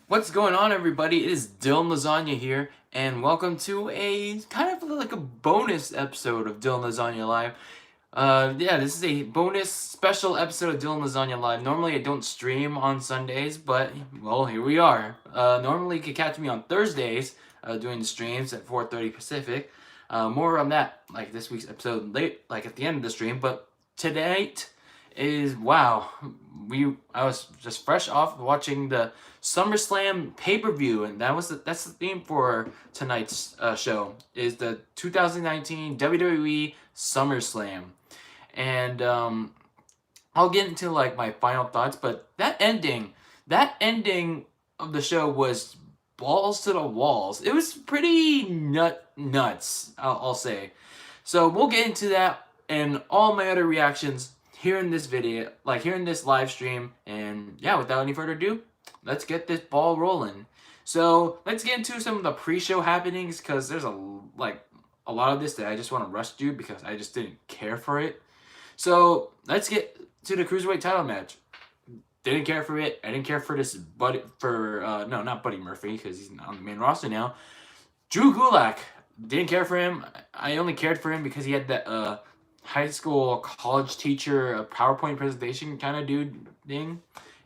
What's going on, everybody? It is DylanLasagna here, and welcome to a kind of like a bonus episode of DylanLasagna Live. Yeah, this is a bonus special episode of DylanLasagna Live. Normally, I don't stream on Sundays, but well, here we are. Normally, you can catch me on Thursdays doing the streams at 4:30 Pacific. More on that, like this week's episode, late, like at the end of the stream. But tonight is wow. I was just fresh off watching the SummerSlam pay-per-view, and that's the theme for tonight's show is the 2019 WWE SummerSlam, and I'll get into like my final thoughts. But that ending of the show was balls to the walls. It was pretty nuts. I'll say. So we'll get into that and all my other reactions here in this video, like here in this live stream. And yeah, without any further ado, let's get this ball rolling. So let's get into some of the pre-show happenings, because there's a lot of this that I just want to rush through because I just didn't care for it. So let's get to the Cruiserweight title match. Didn't care for it. I didn't care for this no, not Buddy Murphy, because he's on the main roster now. Drew Gulak, didn't care for him. I only cared for him because he had that high school college teacher PowerPoint presentation kind of dude thing.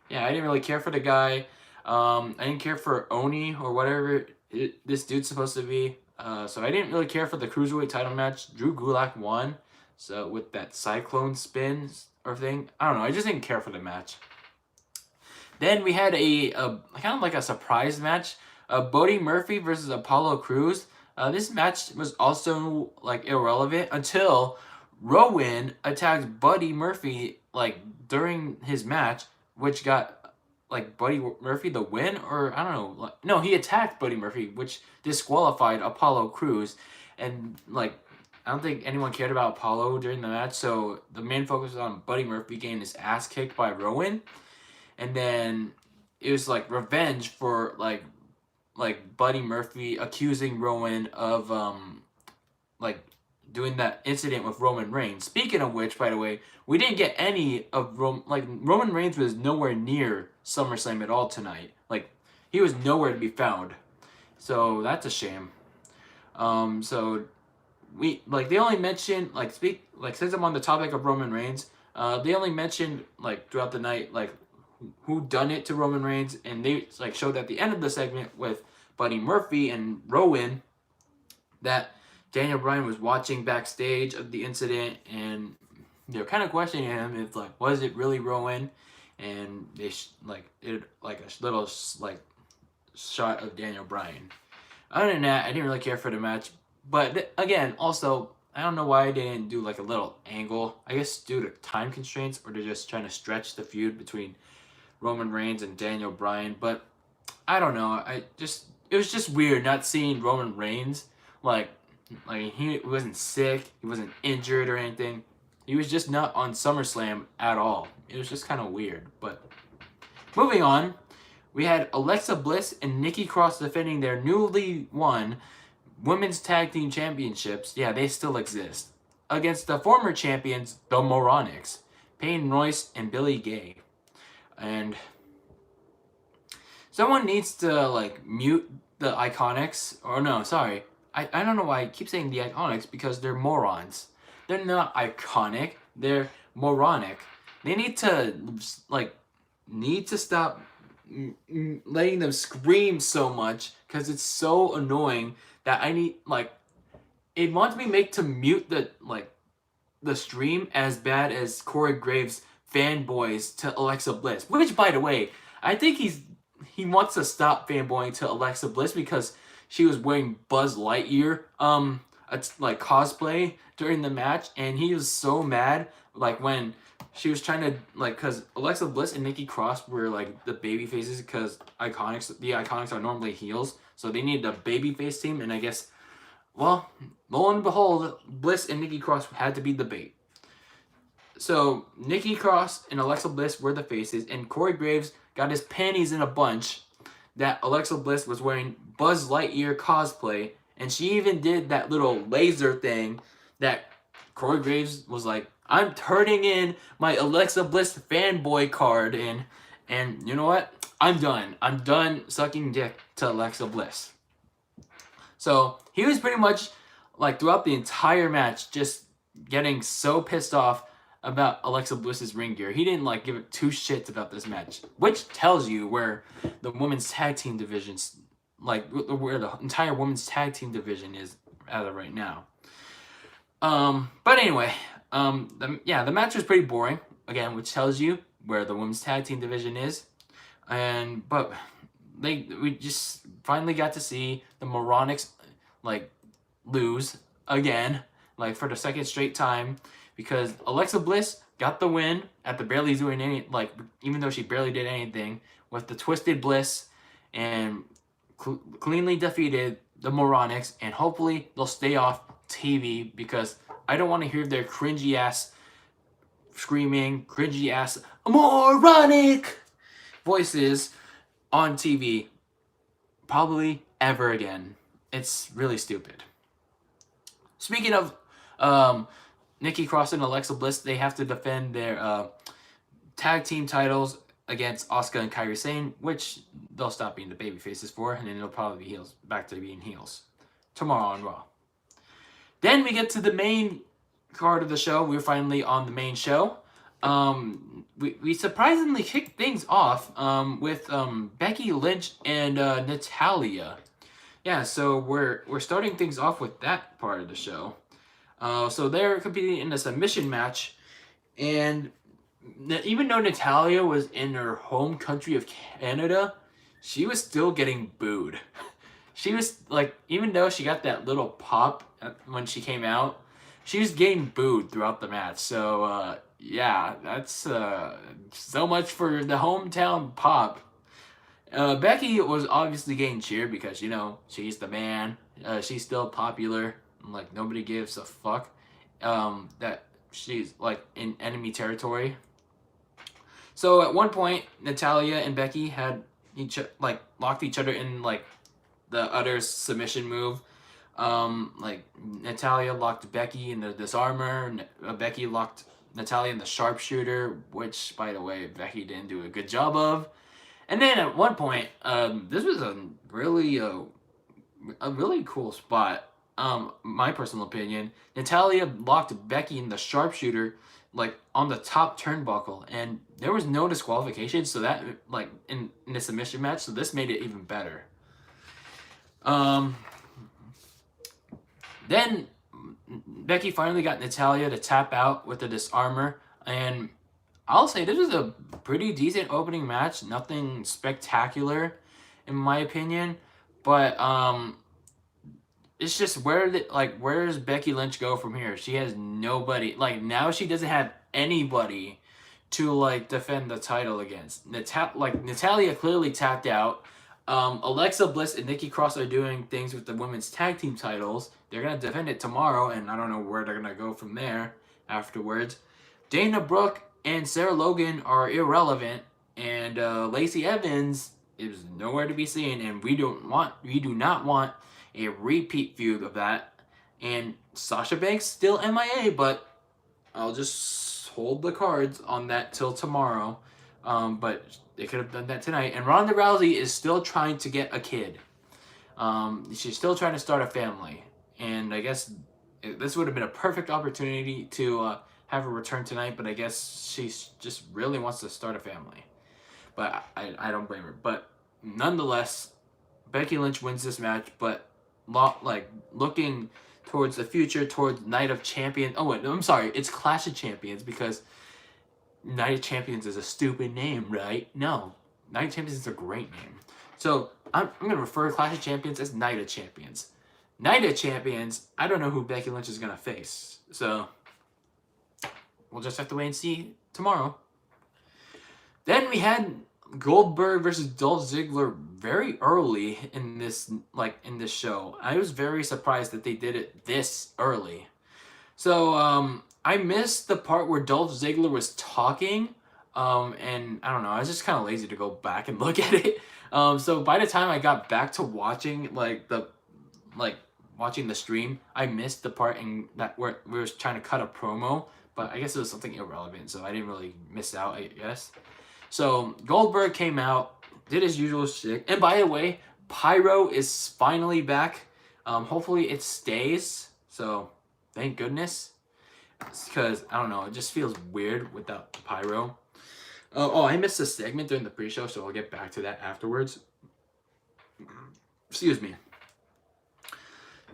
Yeah, I didn't really care for the guy. I didn't care for Oni or whatever this dude's supposed to be. So I didn't really care for the Cruiserweight title match. Drew Gulak won. So with that cyclone spin or thing, I don't know. I just didn't care for the match. Then we had a kind of like a surprise match. Buddy Murphy versus Apollo Crews. This match was also like irrelevant until Rowan attacked Buddy Murphy like during his match, which got like Buddy Murphy the win, or I don't know. Like, no, he attacked Buddy Murphy, which disqualified Apollo Crews, and like I don't think anyone cared about Apollo during the match, so the main focus was on Buddy Murphy getting his ass kicked by Rowan, and then it was like revenge for like Buddy Murphy accusing Rowan of like doing that incident with Roman Reigns. Speaking of which, by the way, we didn't get any of Roman Reigns was nowhere near SummerSlam at all tonight. Like he was nowhere to be found. So that's a shame. So they only mentioned since I'm on the topic of Roman Reigns, they only mentioned like throughout the night like who done it to Roman Reigns, and they like showed at the end of the segment with Buddy Murphy and Rowan that Daniel Bryan was watching backstage of the incident, and they're kind of questioning him if like was it really Rowan, and they did like a little like shot of Daniel Bryan. Other than that, I didn't really care for the match, but again, also I don't know why they didn't do like a little angle. I guess due to time constraints, or they're just trying to stretch the feud between Roman Reigns and Daniel Bryan. But I don't know. It was just weird not seeing Roman Reigns like he wasn't sick, he wasn't injured or anything. He was just not on SummerSlam at all. It was just kind of weird. But moving on, we had Alexa Bliss and Nikki Cross defending their newly won Women's Tag Team Championships. Yeah, they still exist. Against the former champions, the Moronics, Peyton Royce and Billy Gay. And someone needs to like mute the Iconics. Or no, sorry. I don't know why I keep saying the Iconics, because they're morons. They're not iconic. They're moronic. They need to stop letting them scream so much, because it's so annoying that I need it wants me to mute the stream as bad as Corey Graves fanboys to Alexa Bliss. Which, by the way, I think he wants to stop fanboying to Alexa Bliss because she was wearing Buzz Lightyear cosplay during the match, and he was so mad when she was trying to because Alexa Bliss and Nikki Cross were the baby faces, because the Iconics are normally heels, so they needed a baby face team, and I guess lo and behold, Bliss and Nikki Cross had to be the bait. So Nikki Cross and Alexa Bliss were the faces, and Corey Graves got his panties in a bunch that Alexa Bliss was wearing Buzz Lightyear cosplay, and she even did that little laser thing that Corey Graves was like, I'm turning in my Alexa Bliss fanboy card, and you know what? I'm done. I'm done sucking dick to Alexa Bliss. So he was pretty much like throughout the entire match just getting so pissed off about Alexa Bliss's ring gear. He didn't like give it two shits about this match, which tells you where the women's tag team divisions, like where the entire women's tag team division is as of right now. But anyway, the match was pretty boring again, which tells you where the women's tag team division is. But we just finally got to see the Moronics like lose again, like for the second straight time, because Alexa Bliss got the win after barely doing any, like, even though she barely did anything, with the Twisted Bliss, and cleanly defeated the Moronics, and hopefully they'll stay off TV, because I don't want to hear their cringy ass screaming, cringy ass moronic voices on TV probably ever again. It's really stupid. Speaking of Nikki Cross and Alexa Bliss, they have to defend their tag team titles against Asuka and Kairi Sane, which they'll stop being the baby faces for, and then they'll probably be heels, back to being heels tomorrow on Raw. Then we get to the main card of the show. We're finally on the main show. We surprisingly kicked things off with Becky Lynch and Natalya. Yeah, so we're starting things off with that part of the show. So they're competing in a submission match, and even though Natalya was in her home country of Canada, she was still getting booed. She was like, even though she got that little pop when she came out, she was getting booed throughout the match. So yeah, that's so much for the hometown pop. Becky was obviously getting cheered because, you know, she's the man. She's still popular. Like, nobody gives a fuck that she's like in enemy territory. So at one point, Natalya and Becky had locked each other in like the other's submission move. Like Natalya locked Becky in the disarmor. Becky locked Natalya in the sharpshooter, which, by the way, Becky didn't do a good job of. And then at one point, this was a really cool spot. My personal opinion, Natalya locked Becky in the sharpshooter, like on the top turnbuckle, and there was no disqualification. So that, like, in the submission match, so this made it even better. Then Becky finally got Natalya to tap out with the disarmor, and I'll say this was a pretty decent opening match. Nothing spectacular, in my opinion, but it's just where does Becky Lynch go from here? She has nobody. Like, now she doesn't have anybody to like defend the title against. Natalya clearly tapped out. Alexa Bliss and Nikki Cross are doing things with the women's tag team titles. They're gonna defend it tomorrow, and I don't know where they're gonna go from there afterwards. Dana Brooke and Sarah Logan are irrelevant, and Lacey Evans is nowhere to be seen, and we do not want a repeat feud of that. And Sasha Banks still MIA, but I'll just hold the cards on that till tomorrow. But they could have done that tonight. And Ronda Rousey is still trying to get a kid. She's still trying to start a family. And I guess this would have been a perfect opportunity to have her return tonight, but I guess she just really wants to start a family. But I don't blame her. But nonetheless, Becky Lynch wins this match, but looking towards the future, towards Night of Champions. Oh wait, I'm sorry, it's Clash of Champions, because Night of Champions is a stupid name, right? No, Night of Champions is a great name. So I'm gonna refer to Clash of Champions as Night of Champions. Night of Champions, I don't know who Becky Lynch is gonna face, so we'll just have to wait and see tomorrow. Then we had Goldberg versus Dolph Ziggler very early in this show. I was very surprised that they did it this early. So I missed the part where Dolph Ziggler was talking, and I don't know, I was just kind of lazy to go back and look at it. So by the time I got back to watching watching the stream, I missed the part in that where we were trying to cut a promo, but I guess it was something irrelevant, so I didn't really miss out, I guess. So Goldberg came out did his usual shit. And by the way, Pyro is finally back. Hopefully it stays. So thank goodness. Because I don't know, it just feels weird without Pyro. Oh, I missed a segment during the pre-show, so I'll get back to that afterwards. Excuse me.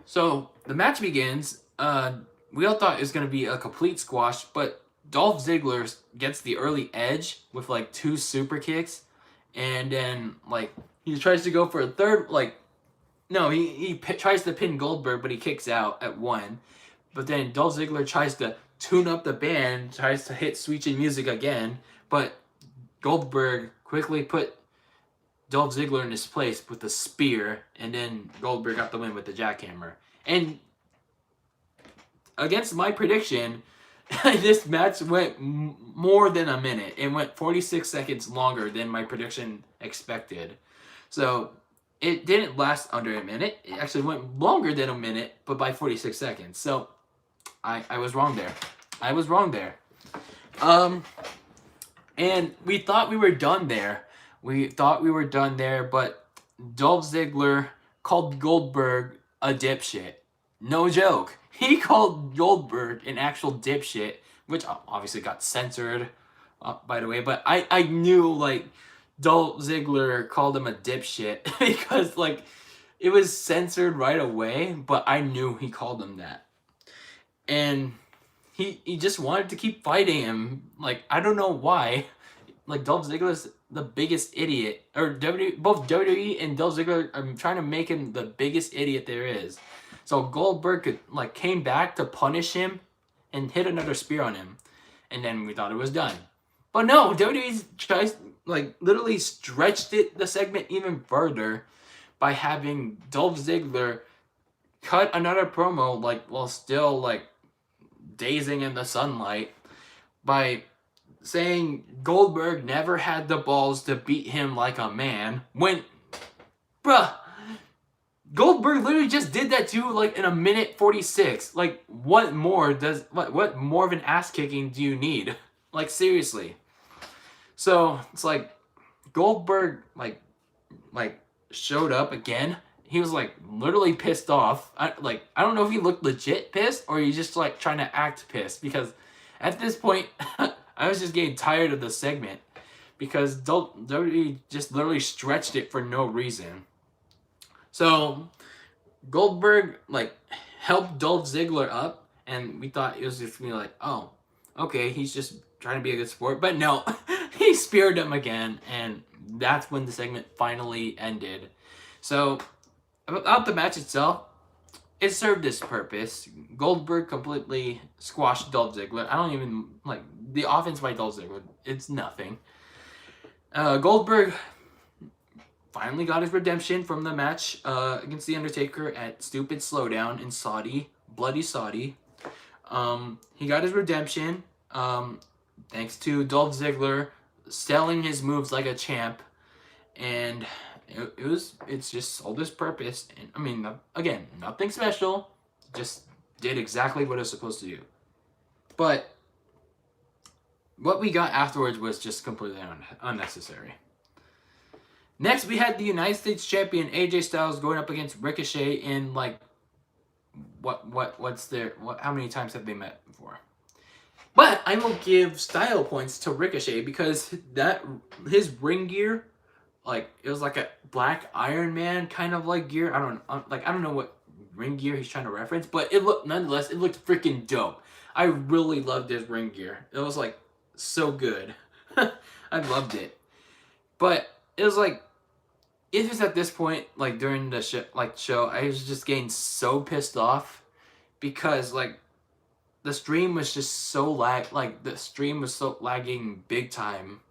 So the match begins. We all thought it was gonna be a complete squash, but Dolph Ziggler gets the early edge with like 2 super kicks, and then like he tries to go for a third. Like, no, he tries to pin Goldberg, but he kicks out at 1. But then Dolph Ziggler tries to tune up the band, tries to hit switching music again, but Goldberg quickly put Dolph Ziggler in his place with a spear, and then Goldberg got the win with the jackhammer. And against my prediction, this match went more than a minute. It went 46 seconds longer than my prediction expected. So it didn't last under a minute. It actually went longer than a minute, but by 46 seconds. So I was wrong there. I was wrong there. And we thought we were done there. But Dolph Ziggler called Goldberg a dipshit. No joke. He called Goldberg an actual dipshit, which obviously got censored, by the way. But I knew, like, Dolph Ziggler called him a dipshit because, like, it was censored right away, but I knew he called him that. And he just wanted to keep fighting him. Like, I don't know why. Like, Dolph Ziggler's the biggest idiot. Or both WWE and Dolph Ziggler are trying to make him the biggest idiot there is. So Goldberg came back to punish him and hit another spear on him. And then we thought it was done. But no, WWE literally stretched the segment even further by having Dolph Ziggler cut another promo, while still, dazing in the sunlight, by saying Goldberg never had the balls to beat him like a man, when, bruh, Goldberg literally just did that too, in a minute 46. What more of an ass kicking do you need? Seriously. So it's Goldberg showed up again. He was literally pissed off. I don't know if he looked legit pissed or he just trying to act pissed, because at this point I was just getting tired of the segment because WWE just literally stretched it for no reason. So Goldberg helped Dolph Ziggler up, and we thought it was just gonna be oh, okay, he's just trying to be a good sport. But no, he speared him again, and that's when the segment finally ended. So about the match itself, it served its purpose. Goldberg completely squashed Dolph Ziggler. I don't even the offense by Dolph Ziggler. It's nothing. Goldberg finally got his redemption from the match against The Undertaker at Stupid Slowdown in Saudi, Bloody Saudi. He got his redemption thanks to Dolph Ziggler selling his moves like a champ, and it's just sold its purpose. And I mean, again, nothing special, just did exactly what it was supposed to do. But what we got afterwards was just completely unnecessary. Next, we had the United States champion AJ Styles going up against Ricochet in how many times have they met before? But I will give style points to Ricochet because his ring gear, it was a black Iron Man kind of gear. I don't know what ring gear he's trying to reference, but it looked freaking dope. I really loved his ring gear. It was so good. I loved it. But it was it was at this point, during the show, I was just getting so pissed off because the stream was just so lagging big time,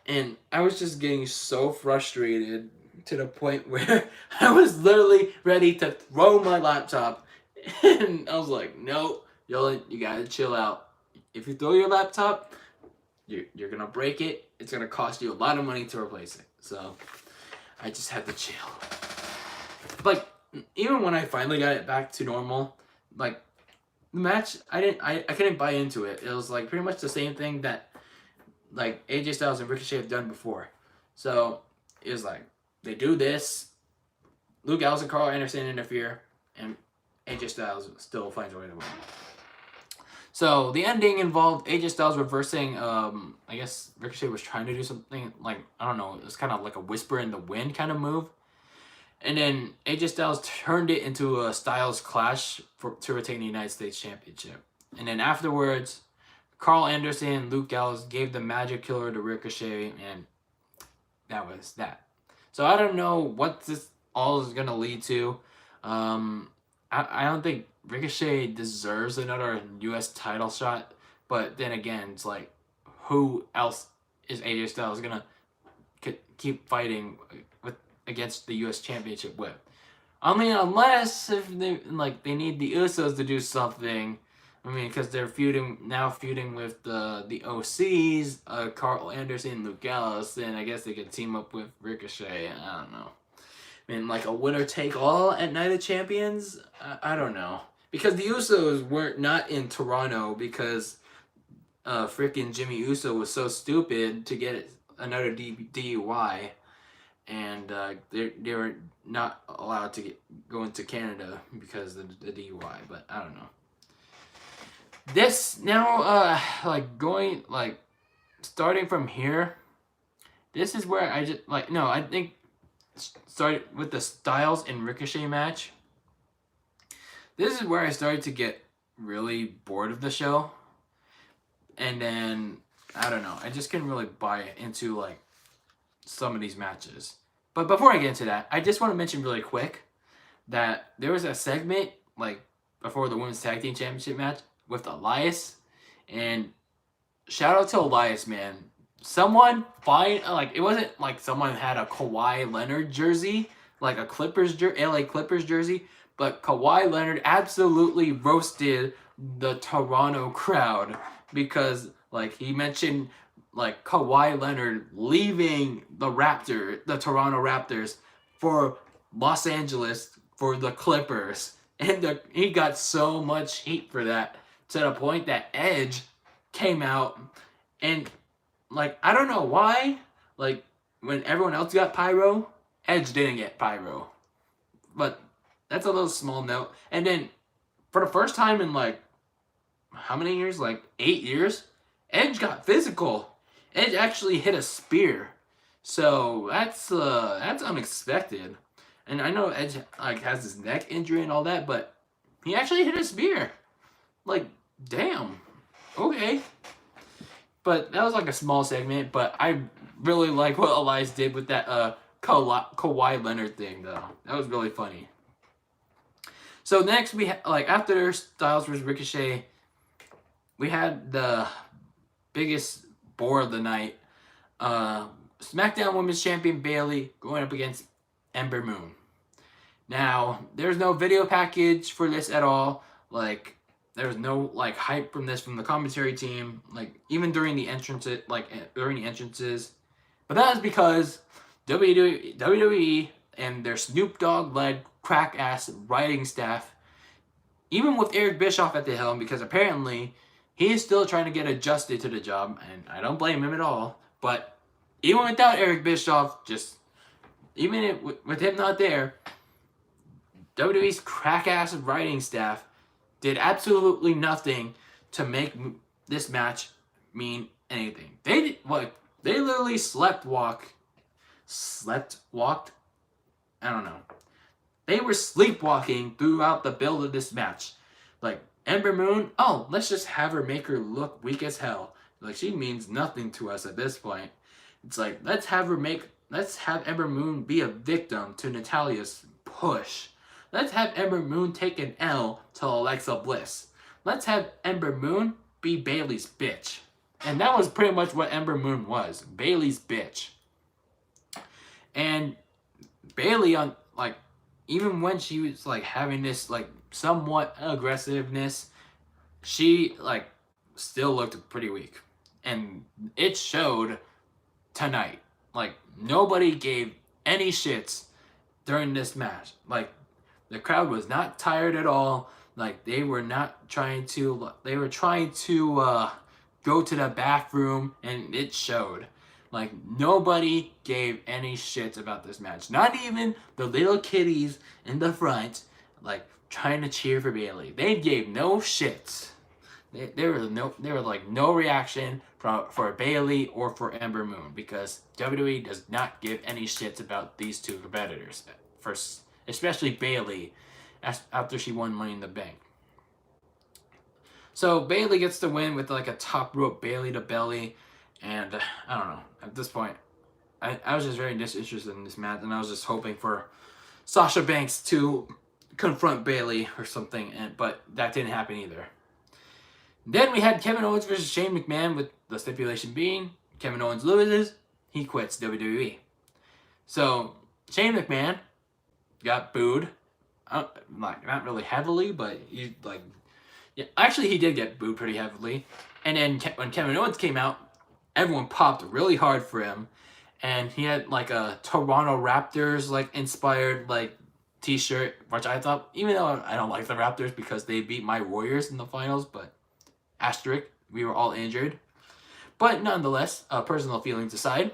and I was just getting so frustrated to the point where I was literally ready to throw my laptop, and I was no, Dylan, you gotta chill out. If you throw your laptop, you're gonna break it. It's gonna cost you a lot of money to replace it. So I just had to chill. Even when I finally got it back to normal, the match, I couldn't buy into it. It was pretty much the same thing that AJ Styles and Ricochet have done before. So it was like they do this. Luke Gallows and Carl Anderson interfere, and AJ Styles still finds a way to win. So the ending involved AJ Styles reversing. I guess Ricochet was trying to do something like, I don't know. It was kind of like a whisper in the wind kind of move, and then AJ Styles turned it into a Styles Clash to retain the United States Championship. And then afterwards, Carl Anderson and Luke Gallows gave the Magic Killer to Ricochet, and that was that. So I don't know what this all is gonna lead to. I don't think Ricochet deserves another U.S. title shot, but then again, it's like, who else is AJ Styles gonna keep fighting with against the U.S. Championship with? I mean, unless if they need the Usos to do something. I mean, because they're feuding with the OCs, Carl Anderson and Luke Gallows, then I guess they could team up with Ricochet. I don't know. I mean, like a winner take all at Night of Champions? I don't know. Because the Usos weren't not in Toronto because freaking Jimmy Uso was so stupid to get another DUI. And they were not allowed to go into Canada because of the DUI. But I don't know. This now, starting from here, this is where I just, I think started with the Styles and Ricochet match. This is where I started to get really bored of the show. And then, I don't know, I just couldn't really buy into, some of these matches. But before I get into that, I just want to mention really quick that there was a segment, before the Women's Tag Team Championship match, with Elias, and shout out to Elias, man. Someone it wasn't like someone had a Kawhi Leonard jersey, like a LA Clippers jersey, but Kawhi Leonard absolutely roasted the Toronto crowd because he mentioned Kawhi Leonard leaving the Toronto Raptors for Los Angeles for the Clippers, and he got so much heat for that. To the point that Edge came out and, I don't know why, when everyone else got pyro, Edge didn't get pyro. But that's a little small note. And then, for the first time in, how many years? 8 years? Edge got physical. Edge actually hit a spear. So, that's unexpected. And I know Edge, has his neck injury and all that, but he actually hit a spear. Damn. Okay. But that was a small segment, but I really like what Elias did with that Kawhi Leonard thing, though. That was really funny. So next we after Styles vs. Ricochet, we had the biggest bore of the night. SmackDown Women's Champion Bayley going up against Ember Moon. Now, there's no video package for this at all. There was no hype from this from the commentary team, even during the entrances, But that was because WWE and their Snoop Dogg led crack ass writing staff, even with Eric Bischoff at the helm, because apparently he is still trying to get adjusted to the job, and I don't blame him at all. But even without Eric Bischoff, with him not there, WWE's crack ass writing staff did absolutely nothing to make this match mean anything. They literally slept walked. I don't know. They were sleepwalking throughout the build of this match. Ember Moon, let's just have her make her look weak as hell. She means nothing to us at this point. It's let's have Ember Moon be a victim to Natalia's push. Let's have Ember Moon take an L to Alexa Bliss. Let's have Ember Moon be Bayley's bitch. And that was pretty much what Ember Moon was. Bayley's bitch. And Bayley, even when she was, having this, somewhat aggressiveness, she, still looked pretty weak. And it showed tonight. Nobody gave any shits during this match. The crowd was not tired at all. They were not trying to. They were trying to go to the bathroom, and it showed. Like, nobody gave any shit about this match. Not even the little kiddies in the front, like, trying to cheer for Bayley. They gave no shits. There were like no reaction for Bayley or for Ember Moon, because WWE does not give any shits about these two competitors. First, especially Bayley, after she won Money in the Bank. So Bayley gets the win with like a top rope Bayley to belly, and I don't know. At this point, I was just very disinterested in this match, and I was just hoping for Sasha Banks to confront Bayley or something, but that didn't happen either. Then we had Kevin Owens versus Shane McMahon, with the stipulation being Kevin Owens loses, he quits WWE. So Shane McMahon got booed, not really heavily, but actually he did get booed pretty heavily. And then when Kevin Owens came out, everyone popped really hard for him, and he had like a Toronto Raptors like inspired like t-shirt, which I thought, even though I don't like the Raptors because they beat my Warriors in the finals, but asterisk, we were all injured. But nonetheless, personal feelings aside,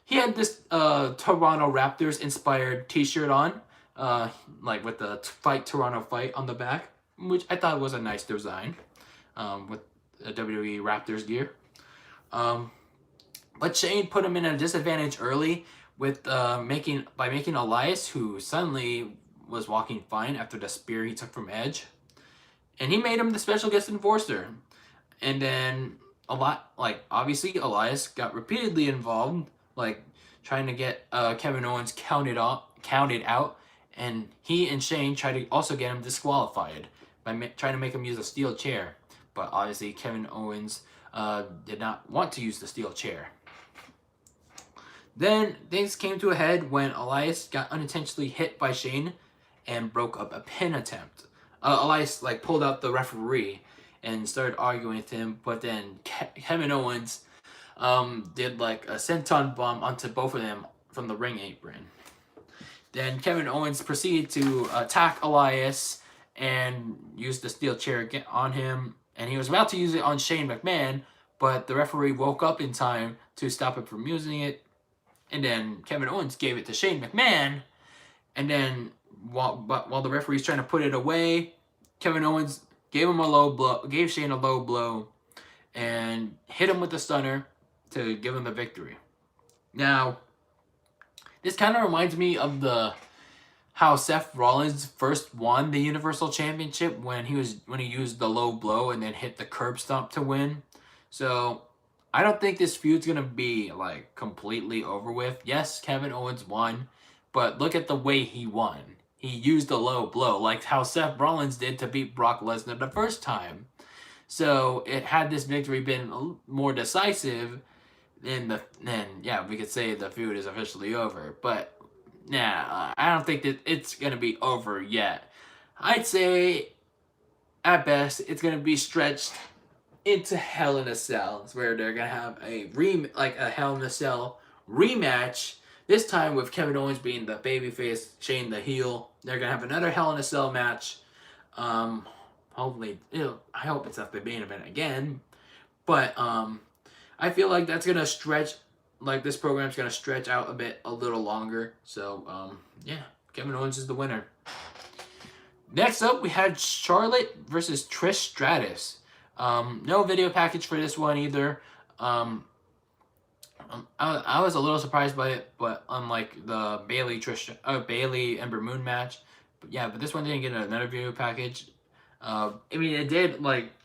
he had this Toronto Raptors inspired t-shirt on, like with the Fight Toronto Fight on the back, which I thought was a nice design, with the WWE Raptors gear. But Shane put him in a disadvantage early with making Elias, who suddenly was walking fine after the spear he took from Edge, and he made him the special guest enforcer. And then obviously Elias got repeatedly involved, like trying to get Kevin Owens counted out, and he and Shane tried to also get him disqualified by trying to make him use a steel chair. But obviously Kevin Owens did not want to use the steel chair. Then things came to a head when Elias got unintentionally hit by Shane and broke up a pin attempt. Elias pulled out the referee and started arguing with him, but then Kevin Owens did like a senton bomb onto both of them from the ring apron. Then Kevin Owens proceeded to attack Elias and use the steel chair on him, and he was about to use it on Shane McMahon, but the referee woke up in time to stop him from using it. And then Kevin Owens gave it to Shane McMahon, and then while the referee's trying to put it away, Kevin Owens gave Shane a low blow, and hit him with the stunner to give him the victory. Now, this kind of reminds me of how Seth Rollins first won the Universal Championship when he used the low blow and then hit the curb stomp to win. So I don't think this feud's gonna be like completely over with. Yes, Kevin Owens won, but look at the way he won. He used a low blow, like how Seth Rollins did to beat Brock Lesnar the first time. So had this victory been more decisive, then we could say the feud is officially over. But I don't think that it's gonna be over yet. I'd say at best it's gonna be stretched into Hell in a Cell, where they're gonna have a Hell in a Cell rematch. This time with Kevin Owens being the babyface, Shane the heel. They're gonna have another Hell in a Cell match. Hopefully, I hope it's not the main event again. But I feel like that's gonna stretch. Like this program's gonna stretch out a little longer. So Kevin Owens is the winner. Next up, we had Charlotte versus Trish Stratus. No video package for this one either. I was a little surprised by it, but unlike the Bayley Ember Moon match, but this one didn't get another video package. It did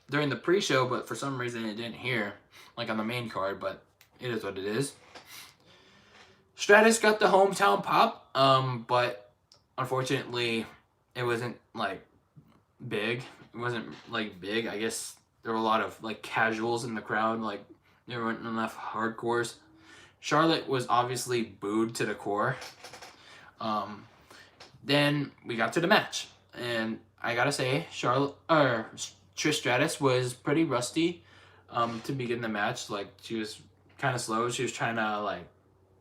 during the pre-show, but for some reason it didn't here, on the main card. But it is what it is. Stratus got the hometown pop, but unfortunately, it wasn't big. It wasn't big. I guess there were a lot of casuals in the crowd. There weren't enough hardcores. Charlotte was obviously booed to the core. Then we got to the match, and I gotta say, Trish Stratus was pretty rusty to begin the match. She was kind of slow. She was trying to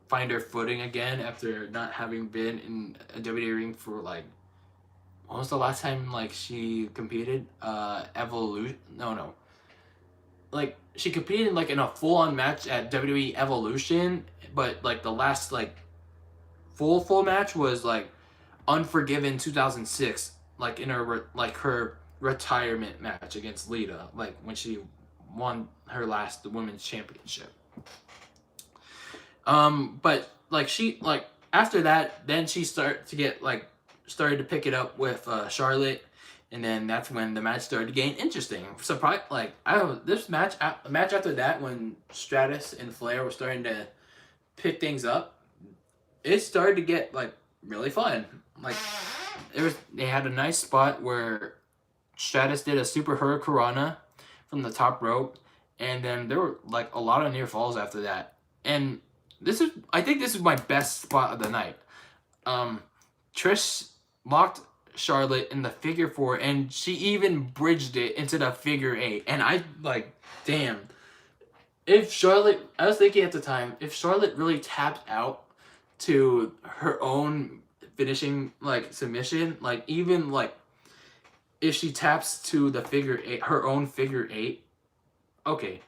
find her footing again after not having been in a WWE ring for when was the last time she competed? Evolution? No. she competed like in a full-on match at WWE Evolution, but like the last like full match was like Unforgiven 2006, like in her retirement match against Lita, like when she won her last women's championship. But like she like after that, then she started to pick it up with Charlotte, and then that's when the match started to gain interesting. Surprise! Like I don't know, this match, a match after that, when Stratus and Flair were starting to pick things up, it started to get like really fun. Like they had a nice spot where Stratus did a super hurricanrana from the top rope, and then there were like a lot of near falls after that. And I think this is my best spot of the night. Trish locked Charlotte in the figure four, and she even bridged it into the figure eight. And I like, damn. If Charlotte, I was thinking at the time, if Charlotte really tapped out to her own finishing like submission, like even like if she taps to the figure eight, her own figure eight, okay,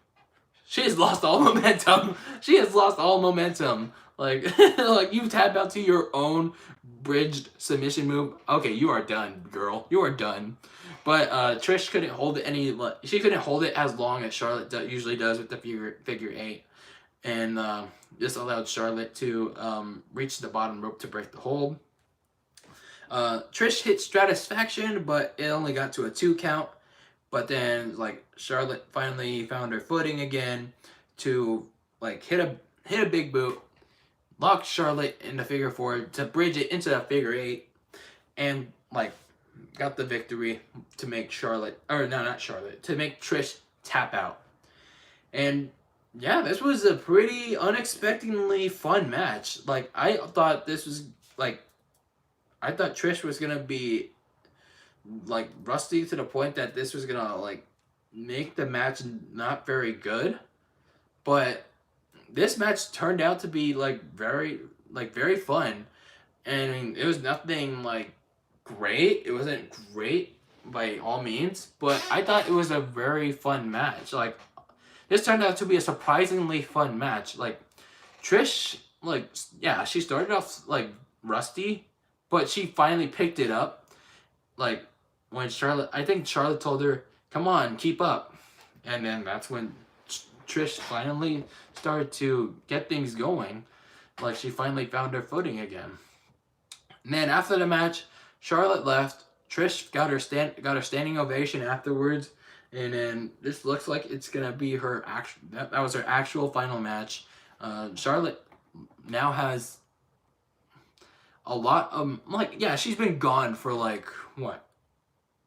she has lost all momentum. She has lost all momentum. Like, like you tap out to your own bridged submission move. Okay, you are done, girl. You are done. But Trish couldn't hold it she couldn't hold it as long as Charlotte usually does with the figure eight, and this allowed Charlotte to reach the bottom rope to break the hold. Trish hit Stratisfaction, but it only got to a 2 count. But then, like, Charlotte finally found her footing again to like hit a big boot, lock Charlotte in the figure four to bridge it into the figure eight, and like got the victory to make to make Trish tap out. And yeah, this was a pretty unexpectedly fun match. Like I thought Trish was gonna be like rusty to the point that this was gonna like make the match not very good, but this match turned out to be very fun. And I mean, it was nothing like great. It wasn't great by all means, but I thought it was a very fun match. Like this turned out to be a surprisingly fun match. Like Trish, like yeah, she started off like rusty, but she finally picked it up. Like when I think Charlotte told her, "Come on, keep up," and then that's when Trish finally started to get things going. Like she finally found her footing again. And then after the match, Charlotte left. Trish got her standing ovation afterwards, and then this looks like it's gonna be her that was her actual final match. Charlotte now has a lot of she's been gone for like what,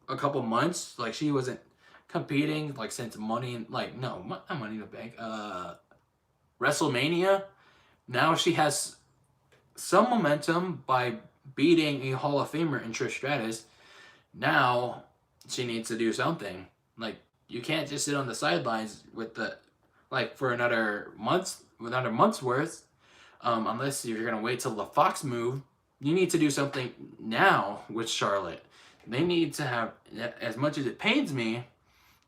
a couple months. Like she wasn't competing like since not Money in the Bank, WrestleMania. Now she has some momentum by beating a Hall of Famer in Trish Stratus. Now she needs to do something. Like you can't just sit on the sidelines with for another month's worth, unless you're gonna wait till the Fox move. You need to do something now with Charlotte. They need to have, as much as it pains me,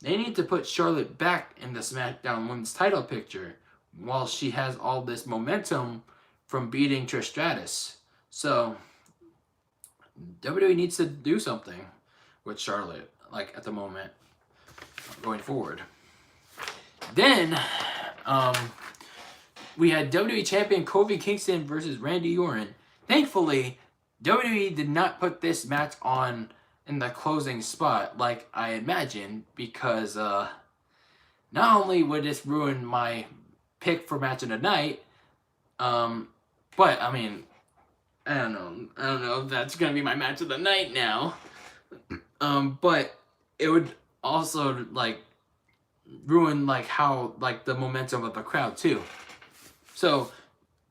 they need to put Charlotte back in the SmackDown Women's title picture while she has all this momentum from beating Trish Stratus. So WWE needs to do something with Charlotte, like at the moment, going forward. Then, we had WWE Champion Kofi Kingston versus Randy Orton. Thankfully, WWE did not put this match on in the closing spot like I imagined, because not only would this ruin my pick for match of the night, but I mean, I don't know if that's gonna be my match of the night now. But it would also like ruin how the momentum of the crowd too. So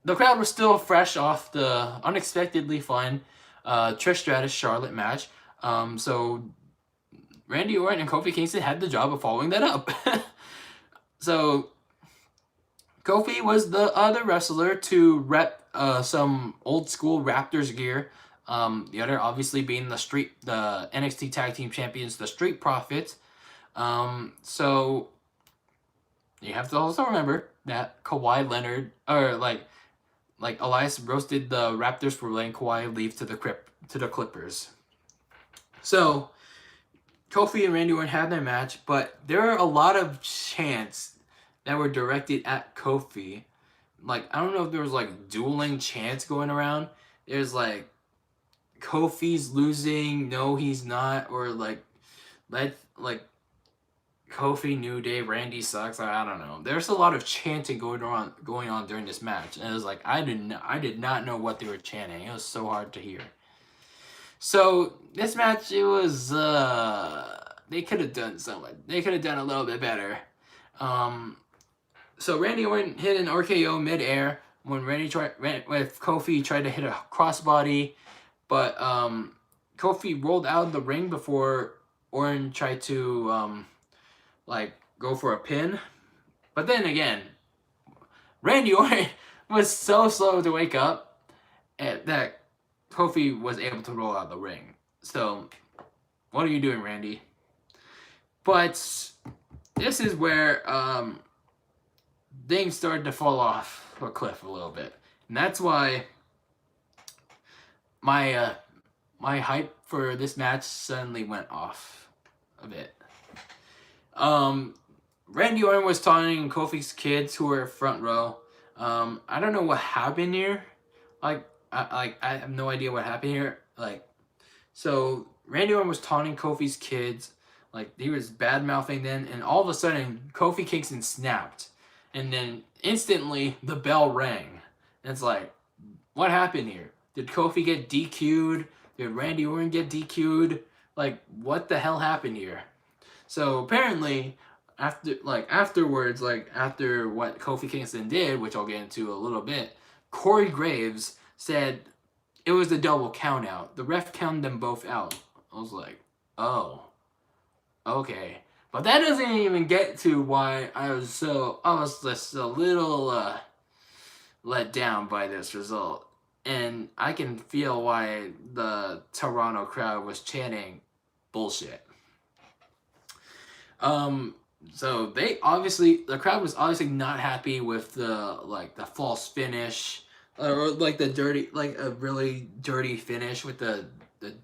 the crowd was still fresh off the unexpectedly fun Trish Stratus Charlotte match. So Randy Orton and Kofi Kingston had the job of following that up. So Kofi was the other wrestler to rep some old school Raptors gear. The other obviously being the NXT Tag Team Champions, the Street Profits. So you have to also remember that Kawhi Leonard, or like Elias roasted the Raptors for letting Kawhi leave to the Clippers. So Kofi and Randy Orton had their match, but there are a lot of chants that were directed at Kofi. Like, I don't know if there was like dueling chants going around. There's like Kofi's losing, no he's not, or like Kofi, New Day, Randy sucks. I don't know. There's a lot of chanting going on during this match, and it was like I did not know what they were chanting. It was so hard to hear. So this match, it was they could have done so much. They could have done a little bit better. So Randy Orton hit an RKO midair when Kofi tried to hit a crossbody, but Kofi rolled out of the ring before Orton tried to go for a pin. But then again, Randy Orton was so slow to wake up that Kofi was able to roll out the ring. So, what are you doing, Randy? But this is where things started to fall off a cliff a little bit, and that's why my hype for this match suddenly went off a bit. Randy Orton was taunting Kofi's kids who were front row. I don't know what happened here. I have no idea what happened here. So Randy Orton was taunting Kofi's kids. He was bad mouthing them, and all of a sudden Kofi Kingston snapped, and then instantly the bell rang. And it's like, what happened here? Did Kofi get DQ'd? Did Randy Orton get DQ'd? What the hell happened here? So apparently, after what Kofi Kingston did, which I'll get into a little bit, Corey Graves said it was a double count out. The ref counted them both out. I was like, oh, okay. But that doesn't even get to why I was just a little let down by this result. And I can feel why the Toronto crowd was chanting bullshit. So the crowd was obviously not happy with the false finish, or a really dirty finish with the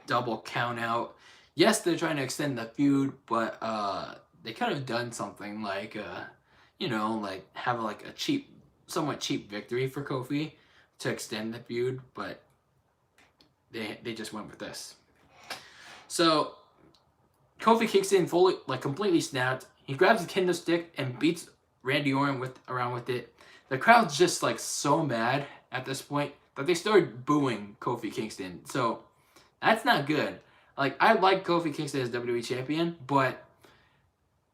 double count out. Yes, they're trying to extend the feud, but they could have done something have a somewhat cheap victory for Kofi to extend the feud, but they just went with this. So Kofi Kingston completely snapped. He grabs a kendo stick and beats Randy Orton around with it. The crowd's just so mad at this point that they started booing Kofi Kingston. So that's not good. I like Kofi Kingston as WWE champion, but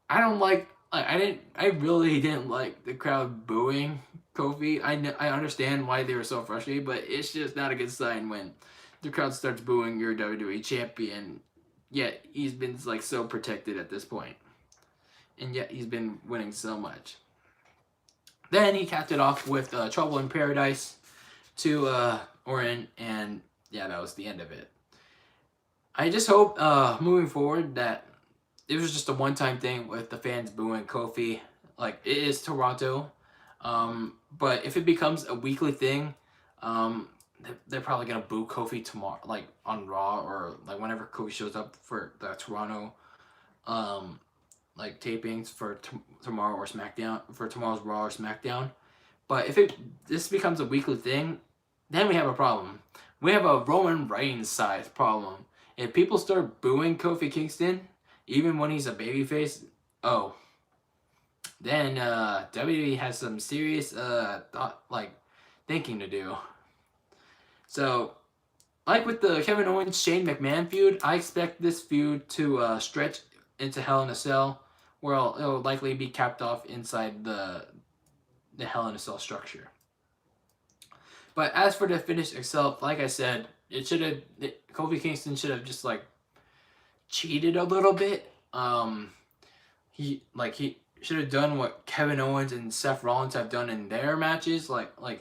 I don't I really didn't like the crowd booing Kofi. I understand why they were so frustrated, but it's just not a good sign when the crowd starts booing your WWE champion. Yet he's been so protected at this point, and yet he's been winning so much. Then he capped it off with Trouble in Paradise to Orton, and yeah, that was the end of it. I just hope moving forward that it was just a one-time thing with the fans booing Kofi. It is Toronto, but if it becomes a weekly thing, they're probably gonna boo Kofi tomorrow, on Raw, or whenever Kofi shows up for the Toronto, tapings for tomorrow or SmackDown, for tomorrow's Raw or SmackDown. But if this becomes a weekly thing, then we have a problem. We have a Roman Reigns size problem. If people start booing Kofi Kingston, even when he's a babyface, then WWE has some serious thinking to do. So, with the Kevin Owens Shane McMahon feud, I expect this feud to stretch into Hell in a Cell, where it'll likely be capped off inside the Hell in a Cell structure. But as for the finish itself, like I said, Kofi Kingston should have just cheated a little bit. He should have done what Kevin Owens and Seth Rollins have done in their matches,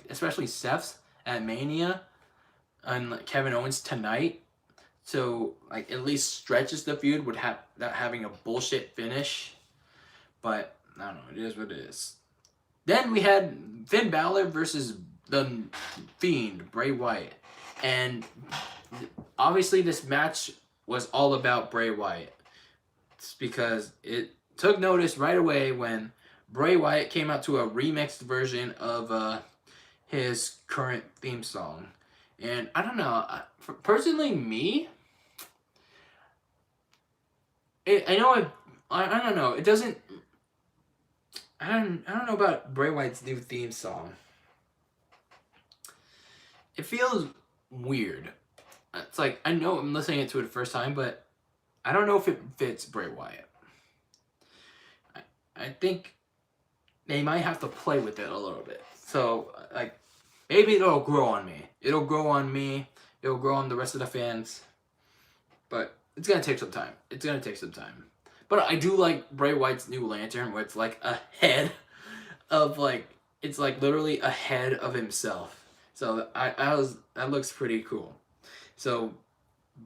especially Seth's at Mania, and Kevin Owens tonight. So at least stretches the feud without having a bullshit finish. But I don't know. It is what it is. Then we had Finn Balor versus the Fiend, Bray Wyatt. And obviously this match was all about Bray Wyatt. It's because it took notice right away when Bray Wyatt came out to a remixed version of his current theme song. And I don't know, personally me, I don't know, it doesn't, I don't know about Bray Wyatt's new theme song. It feels weird. It's like, I know I'm listening to it the first time, but I don't know if it fits Bray Wyatt. I think they might have to play with it a little bit. So, like, maybe it'll grow on me. It'll grow on me. It'll grow on the rest of the fans. But it's going to take some time. It's going to take some time. But I do like Bray Wyatt's new lantern, where it's like a head of, like, it's like literally a head of himself. So that looks pretty cool. So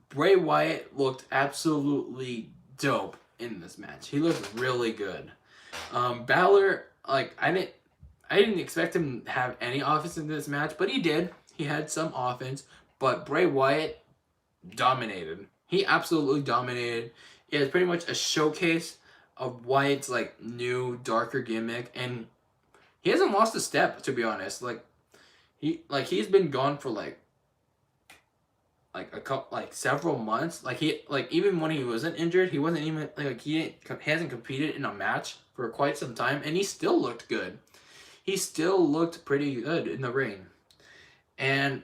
Bray Wyatt looked absolutely dope in this match. He looked really good. Balor, like, I didn't expect him to have any offense in this match, but he did. He had some offense, but Bray Wyatt dominated. He absolutely dominated. It was pretty much a showcase of Wyatt's, like, new darker gimmick, and he hasn't lost a step, to be honest. He's been gone for several months. Even when he wasn't injured, he wasn't even he hasn't competed in a match for quite some time, and he still looked good. He still looked pretty good in the ring, and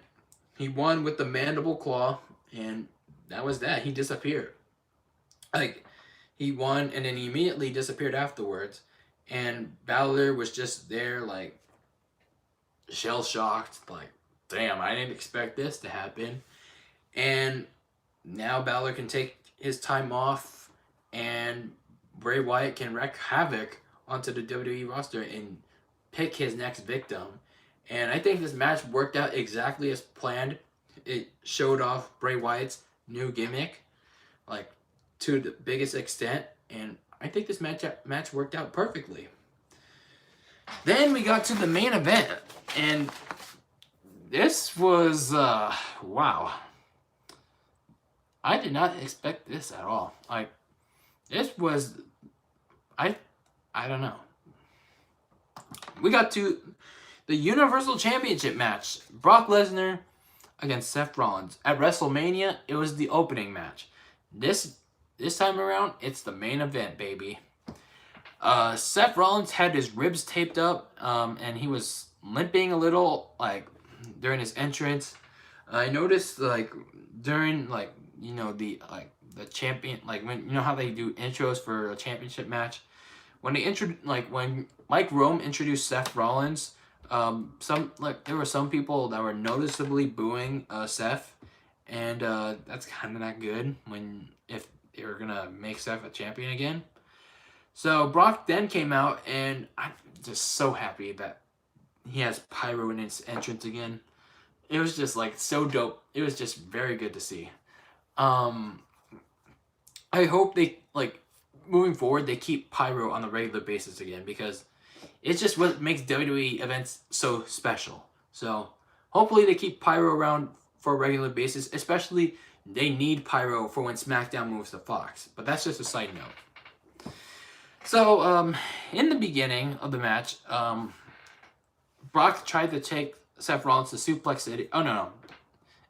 he won with the mandible claw, and that was that. He disappeared. He won, and then he immediately disappeared afterwards, and Balor was just there, like, shell shocked, like, damn, I didn't expect this to happen. And now Balor can take his time off, and Bray Wyatt can wreak havoc onto the WWE roster and pick his next victim. And I think this match worked out exactly as planned. It showed off Bray Wyatt's new gimmick, like, to the biggest extent, and I think this match worked out perfectly. Then we got to the main event, and this was, wow. I did not expect this at all. Like, this was, I don't know. We got to the Universal Championship match. Brock Lesnar against Seth Rollins. At WrestleMania, it was the opening match. This time around, it's the main event, baby. Seth Rollins had his ribs taped up, and he was limping a little, like, during his entrance. I noticed, like, during, like, you know, the champion, like, when, you know how they do intros for a championship match? When when Mike Rome introduced Seth Rollins, there were some people that were noticeably booing Seth, and that's kind of not good if they were gonna make Seth a champion again. So Brock then came out, and I'm just so happy that he has pyro in his entrance again. It was just, like, so dope. It was just very good to see. I hope they, like, moving forward, they keep pyro on a regular basis again, because it's just what makes WWE events so special. So hopefully they keep pyro around for a regular basis, especially they need pyro for when SmackDown moves to Fox. But that's just a side note. So, in the beginning of the match, Brock tried to take Seth Rollins to Suplex City. Oh, no.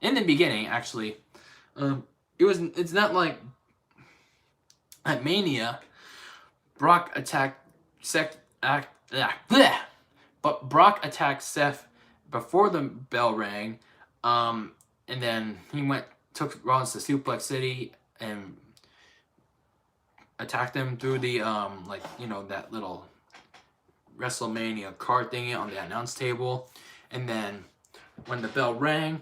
In the beginning, actually, it's not like at Mania, Brock attacked but Brock attacked Seth before the bell rang, and then he took Rollins to Suplex City and attacked him through the that little WrestleMania card thingy on the announce table. And then when the bell rang,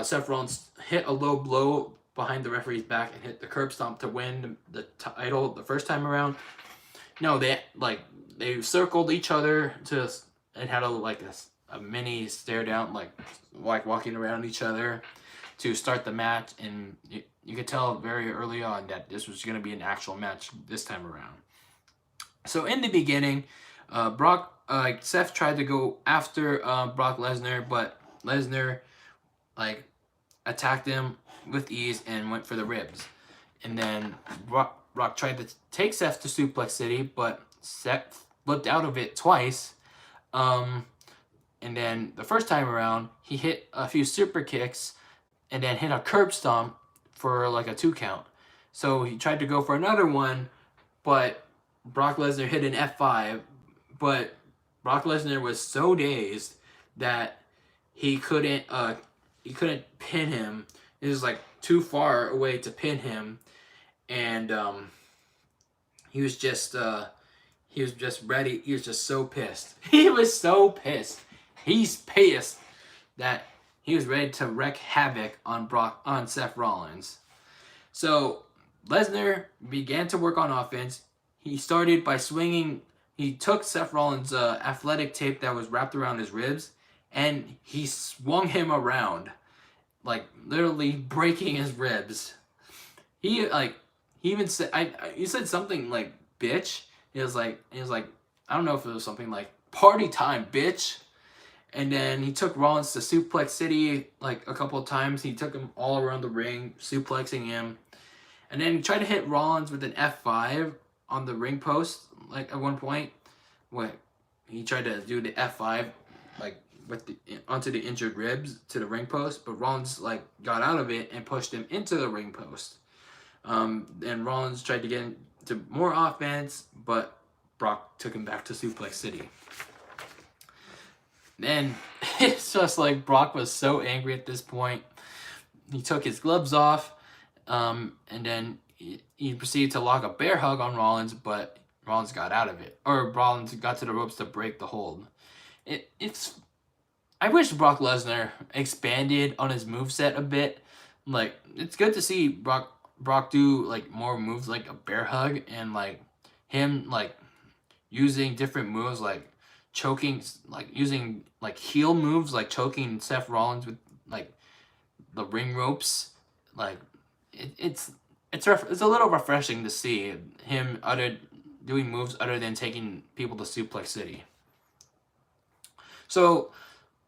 Seth Rollins hit a low blow behind the referee's back and hit the curb stomp to win the title the first time around. No, they circled each other and had a mini stare down, like walking around each other to start the match, and you could tell very early on that this was going to be an actual match this time around. So in the beginning, Seth tried to go after Brock Lesnar, but Lesnar like attacked him with ease and went for the ribs. And then Brock tried to take Seth to Suplex City, but Seth flipped out of it twice. And then the first time around, he hit a few super kicks and then hit a curb stomp for like a 2 count. So he tried to go for another one, but Brock Lesnar hit an F5. But Brock Lesnar was so dazed that he couldn't pin him. It was like too far away to pin him, and he was just ready. He was just so pissed. He was so pissed. He's pissed that he was ready to wreak havoc on Seth Rollins. So Lesnar began to work on offense. He started by swinging. He took Seth Rollins' athletic tape that was wrapped around his ribs, and he swung him around, like literally breaking his ribs. He even said, he said something like bitch. It was like I don't know if it was something like party time, bitch. And then he took Rollins to Suplex City like a couple of times. He took him all around the ring, suplexing him. And then he tried to hit Rollins with an F5 on the ring post, like at one point. When he tried to do the F5 like onto the injured ribs to the ring post, but Rollins like got out of it and pushed him into the ring post. And Rollins tried to get into more offense, but Brock took him back to Suplex City. Then it's just like Brock was so angry at this point. He took his gloves off, and then he proceeded to lock a bear hug on Rollins, but Rollins got out of it. Or Rollins got to the ropes to break the hold. I wish Brock Lesnar expanded on his moveset a bit. Like, it's good to see Brock do like more moves like a bear hug, and like him like using different moves like choking, like using like heel moves like choking Seth Rollins with like the ring ropes. Like it's a little refreshing to see him doing moves other than taking people to Suplex City. So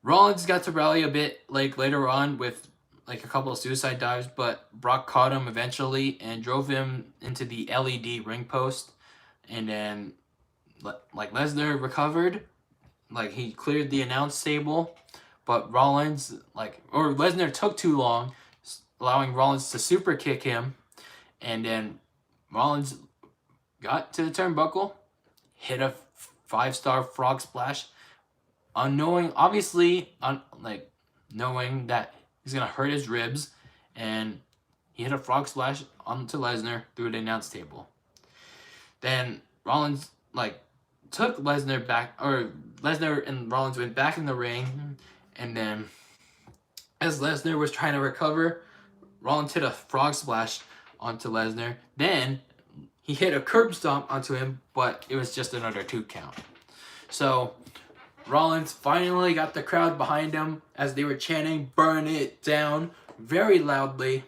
Rollins got to rally a bit like later on with like a couple of suicide dives, but Brock caught him eventually and drove him into the LED ring post. And then like Lesnar recovered, like he cleared the announce table, but Lesnar took too long, allowing Rollins to super kick him. And then Rollins got to the turnbuckle, hit a 5-star frog splash, knowing that he's gonna hurt his ribs, and he hit a frog splash onto Lesnar through the announce table. Then Rollins took Lesnar back, or Lesnar and Rollins went back in the ring, and then as Lesnar was trying to recover, Rollins hit a frog splash onto Lesnar. Then he hit a curb stomp onto him, but it was just another 2 count. So Rollins finally got the crowd behind him as they were chanting "Burn it down" very loudly.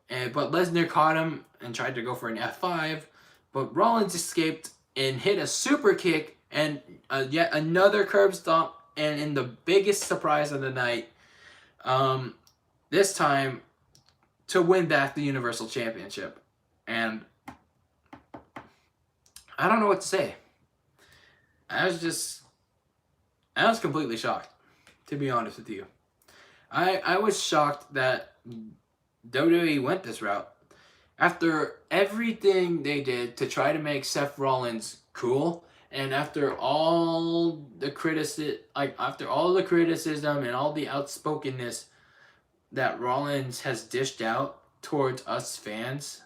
But Lesnar caught him and tried to go for an F5, but Rollins escaped and hit a super kick and yet another curb stomp. And in the biggest surprise of the night, this time to win back the Universal Championship. And I don't know what to say. I was completely shocked, to be honest with you. I was shocked that WWE went this route. After everything they did to try to make Seth Rollins cool, and after all the criticism and all the outspokenness that Rollins has dished out towards us fans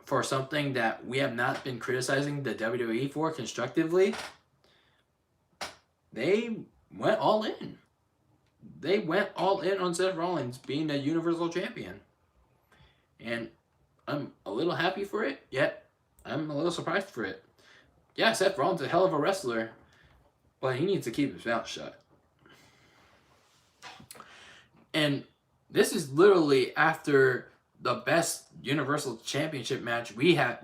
for something that we have not been criticizing the WWE for constructively, they went all in. They went all in on Seth Rollins being the Universal Champion. And I'm a little happy for it, yet I'm a little surprised for it. Yeah, Seth Rollins is a hell of a wrestler, but he needs to keep his mouth shut. And this is literally after the best Universal Championship match we had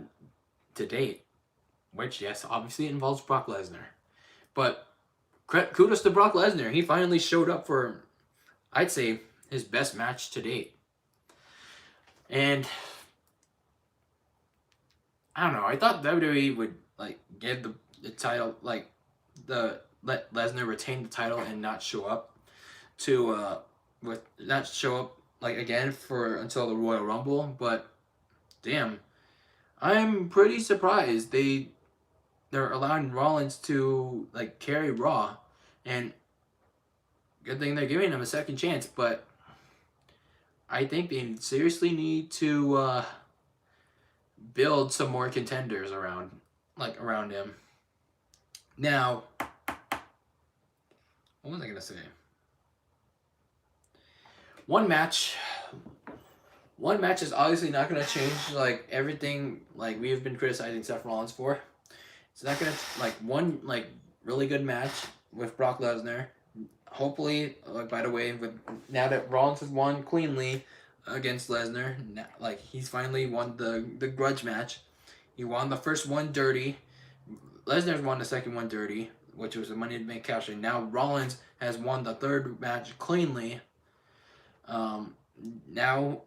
to date. which, yes, obviously involves Brock Lesnar. But kudos to Brock Lesnar. He finally showed up for, I'd say, his best match to date. And I don't know. I thought WWE would like give the title, like let Lesnar retain the title and not show up to not show up like again for until the Royal Rumble. But damn, I'm pretty surprised they're allowing Rollins to like carry Raw, and good thing they're giving him a second chance. But I think they seriously need to build some more contenders around him. Now, what was I gonna say? One match is obviously not gonna change like everything like we have been criticizing Seth Rollins for. It's not gonna like one like really good match with Brock Lesnar. Hopefully, like by the way, with now that Rollins has won cleanly against Lesnar, like he's finally won the grudge match. He won the first one dirty. Lesnar's won the second one dirty, which was a Money in the Bank cash in. Now Rollins has won the third match cleanly. Now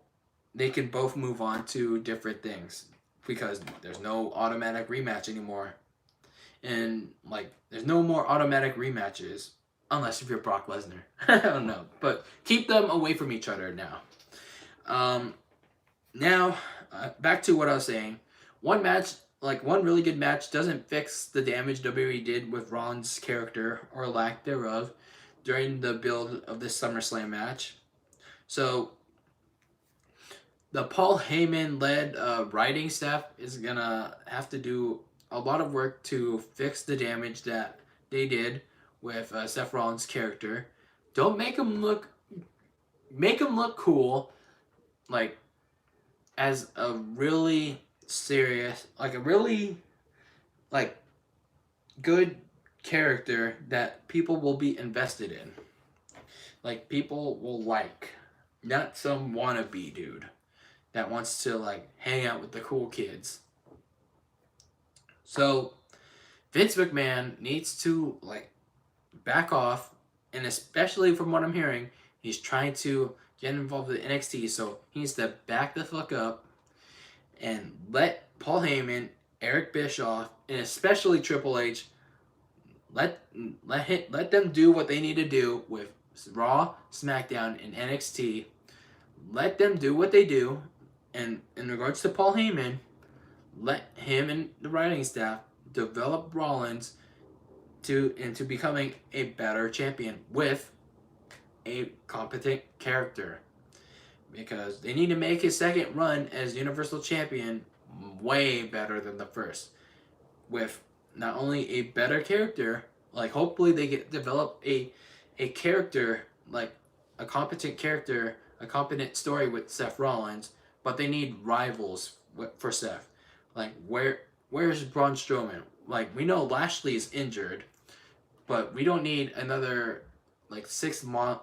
they can both move on to different things because there's no automatic rematch anymore. And like there's no more automatic rematches unless if you're Brock Lesnar. I don't know, but keep them away from each other now. Now back to what I was saying. One really good match doesn't fix the damage WWE did with Rollins' character or lack thereof during the build of this SummerSlam match. So the Paul Heyman led writing staff is gonna have to do a lot of work to fix the damage that they did with Seth Rollins' character. Don't make him look cool, like as a really serious, like a really like good character that people will be invested in, like people will like, not some wannabe dude that wants to like hang out with the cool kids. So Vince McMahon needs to like back off, and especially from what I'm hearing, he's trying to get involved with NXT, so he needs to back the fuck up and let Paul Heyman, Eric Bischoff, and especially Triple H let them do what they need to do with Raw, SmackDown, and NXT. Let them do what they do, and in regards to Paul Heyman, let him and the writing staff develop Rollins into becoming a better champion with a competent character, because they need to make his second run as Universal Champion way better than the first, with not only a better character, like hopefully they develop a character, like a competent character, a competent story with Seth Rollins, but they need rivals for Seth. Like where's Braun Strowman? Like we know Lashley is injured, but we don't need another like 6 month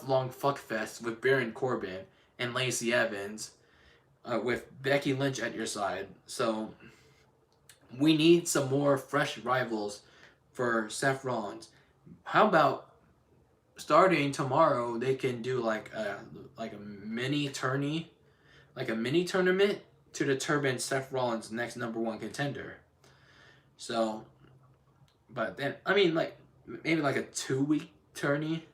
long fuckfest with Baron Corbin and Lacey Evans, with Becky Lynch at your side. So we need some more fresh rivals for Seth Rollins. How about starting tomorrow they can do like a mini tourney, like a mini tournament to determine Seth Rollins' next number one contender. So, but then I mean like maybe like a 2-week tourney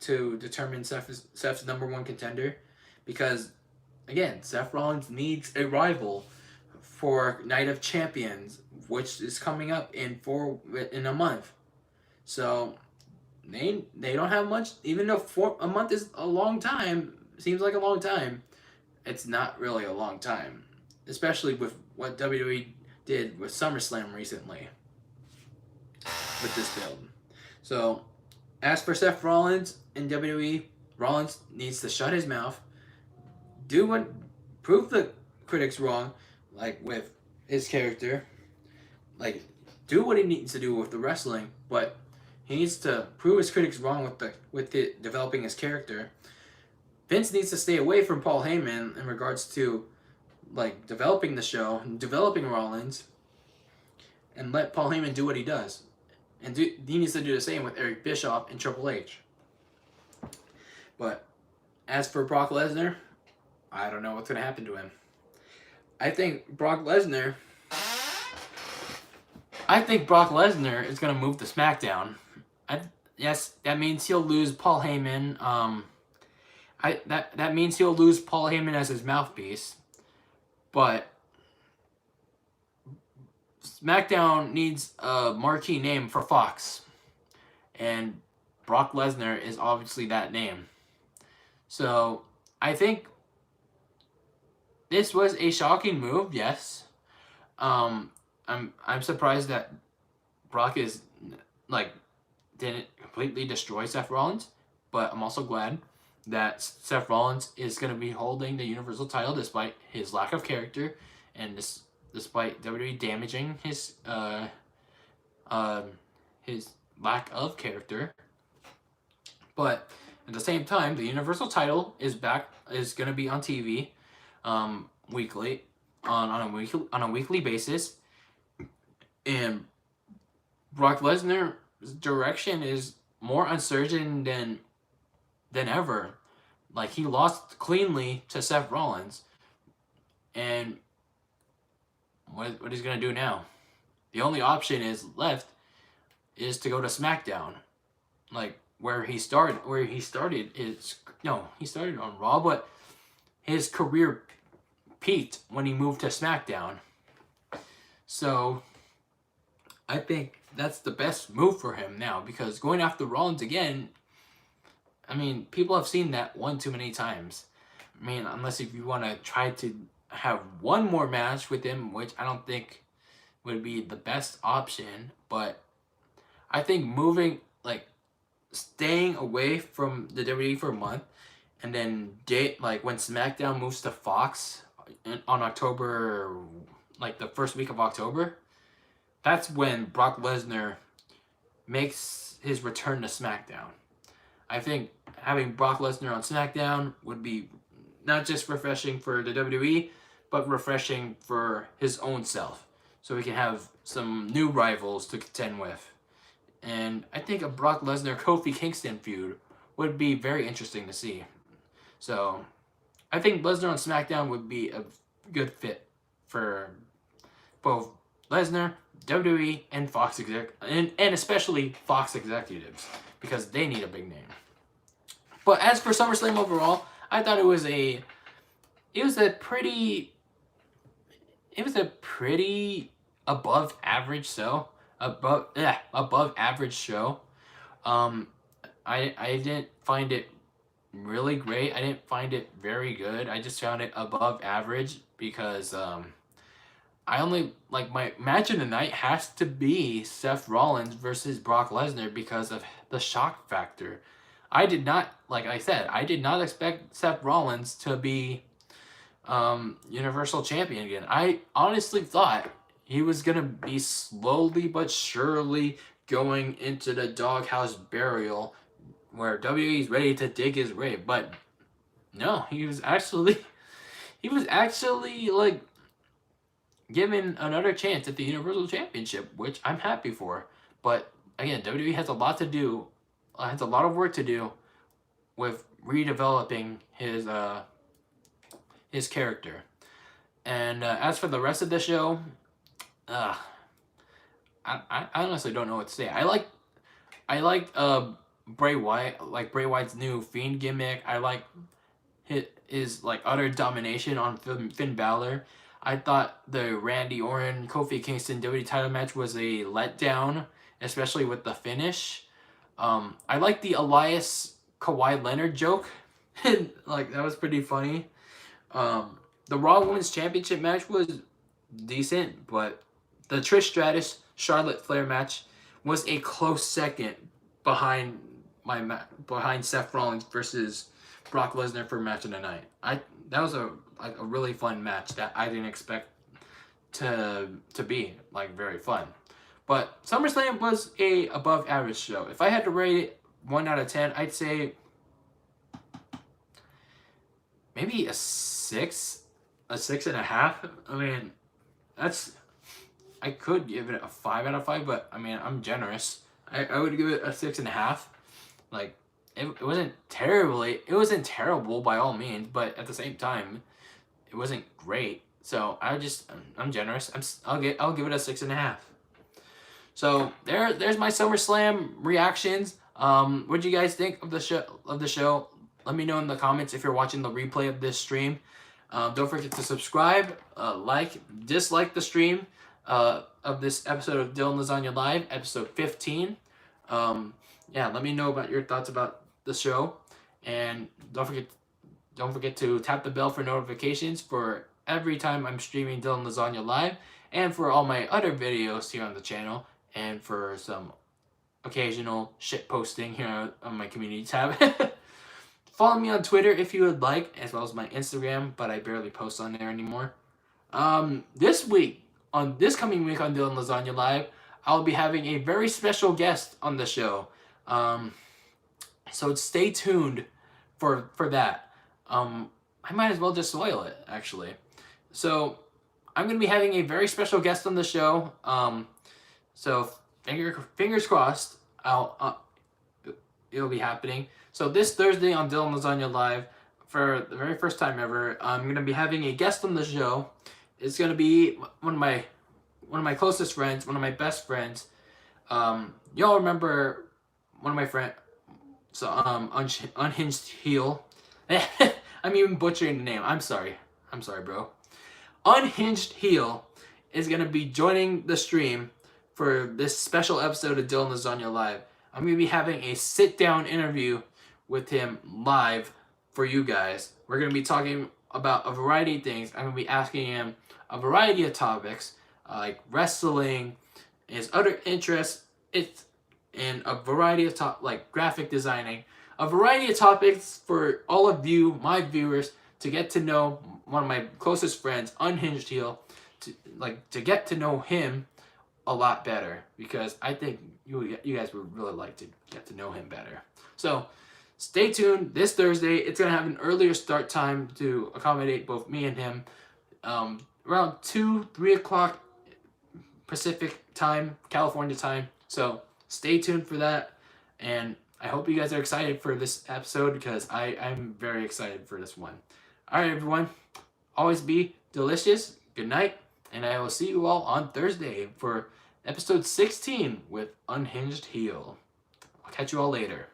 to determine Seth's number one contender, because again Seth Rollins needs a rival for Night of Champions, which is coming up in a month. So they don't have much, even though a month is a long time, seems like a long time. It's not really a long time, especially with what WWE did with SummerSlam recently with this build. So as for Seth Rollins in WWE, Rollins needs to shut his mouth, prove the critics wrong, like with his character, like do what he needs to do with the wrestling, but he needs to prove his critics wrong with developing his character. Vince needs to stay away from Paul Heyman in regards to like developing the show, developing Rollins, and let Paul Heyman do what he does. And he needs to do the same with Eric Bischoff and Triple H. But as for Brock Lesnar, I don't know what's going to happen to him. I think Brock Lesnar is going to move to SmackDown. Yes, that means he'll lose Paul Heyman. That means he'll lose Paul Heyman as his mouthpiece. But SmackDown needs a marquee name for Fox. And Brock Lesnar is obviously that name. So, I think this was a shocking move, yes. I'm surprised that Brock didn't completely destroy Seth Rollins, but I'm also glad that Seth Rollins is going to be holding the Universal title despite his lack of character and despite WWE damaging his lack of character. But at the same time, the Universal title is going to be on TV weekly on a weekly basis, and Brock Lesnar's direction is more uncertain than ever. Like, he lost cleanly to Seth Rollins, and what he's gonna do now? The only option left is to go to SmackDown, like where he started. He started on Raw, but his career peaked when he moved to SmackDown. So I think that's the best move for him now, because going after Rollins again, I mean, people have seen that one too many times. I mean, unless if you want to try to have one more match with him, which I don't think would be the best option, but I think staying away from the WWE for a month, and then when SmackDown moves to Fox on October, the first week of October, that's when Brock Lesnar makes his return to SmackDown. I think having Brock Lesnar on SmackDown would be not just refreshing for the WWE, but refreshing for his own self, so he can have some new rivals to contend with. And I think a Brock Lesnar-Kofi Kingston feud would be very interesting to see. So I think Lesnar on SmackDown would be a good fit for both Lesnar, WWE, and Fox and especially Fox executives, because they need a big name. But as for SummerSlam overall, I thought it was a pretty above average show. Above average show. I didn't find it really great. I didn't find it very good. I just found it above average because I only my match of the night has to be Seth Rollins versus Brock Lesnar because of the shock factor. I did not expect Seth Rollins to be Universal Champion again. I honestly thought he was going to be slowly but surely going into the doghouse burial where WWE is ready to dig his grave. But no, he was actually given another chance at the Universal Championship, which I'm happy for. But again, WWE has a lot of work to do with redeveloping his character. And as for the rest of the show, I honestly don't know what to say. I liked Bray Wyatt, Bray Wyatt's new Fiend gimmick. I like his utter domination on Finn Balor. I thought the Randy Orton Kofi Kingston WWE title match was a letdown, especially with the finish. I like the Elias Kawhi Leonard joke. That was pretty funny. The Raw Women's Championship match was decent, but the Trish Stratus Charlotte Flair match was a close second behind Seth Rollins versus Brock Lesnar for match of the night. That was a really fun match that I didn't expect to be very fun. But SummerSlam was a above average show. If I had to rate it 1 out of 10, I'd say maybe a 6.5. I mean, that's I could give it a 5 out of 5, but I mean, I'm generous. I would give it a 6.5. Like, it wasn't it wasn't terrible by all means, but at the same time, it wasn't great. So I'm generous. I'll give it a 6.5. So there's my SummerSlam reactions. What do you guys think of the show? Let me know in the comments if you're watching the replay of this stream. Don't forget to subscribe, dislike the stream of this episode of DylanLasagna Live, episode 15. Yeah, let me know about your thoughts about the show, and don't forget to tap the bell for notifications for every time I'm streaming DylanLasagna Live, and for all my other videos here on the channel, and for some occasional shit posting here on my community tab. Follow me on Twitter if you would like, as well as my Instagram, but I barely post on there anymore. This coming week on DylanLasagna Live, I'll be having a very special guest on the show. So stay tuned for that. I might as well just spoil it, actually. So I'm going to be having a very special guest on the show. So fingers crossed, it'll be happening. So this Thursday on DylanLasagna Live, for the very first time ever, I'm going to be having a guest on the show. It's going to be one of my closest friends, one of my best friends. Y'all remember one of my friends, so Unhinged Heel. I'm even butchering the name. I'm sorry, bro. Unhinged Heel is going to be joining the stream for this special episode of DylanLasagna Live. I'm going to be having a sit-down interview with him live for you guys. We're going to be talking about a variety of things. I'm going to be asking him a variety of topics, like wrestling, his other interests, and a variety of like graphic designing, a variety of topics for all of you, my viewers, to get to know one of my closest friends, Unhinged Heel, to get to know him a lot better, because I think you guys would really like to get to know him better. So stay tuned this Thursday. It's going to have an earlier start time to accommodate both me and him, around 2-3 o'clock Pacific time, California time. So stay tuned for that, and I hope you guys are excited for this episode, because I'm very excited for this one. Alright, everyone, always be delicious. Good night, and I will see you all on Thursday for episode 16 with Unhinged Heel. I'll catch you all later.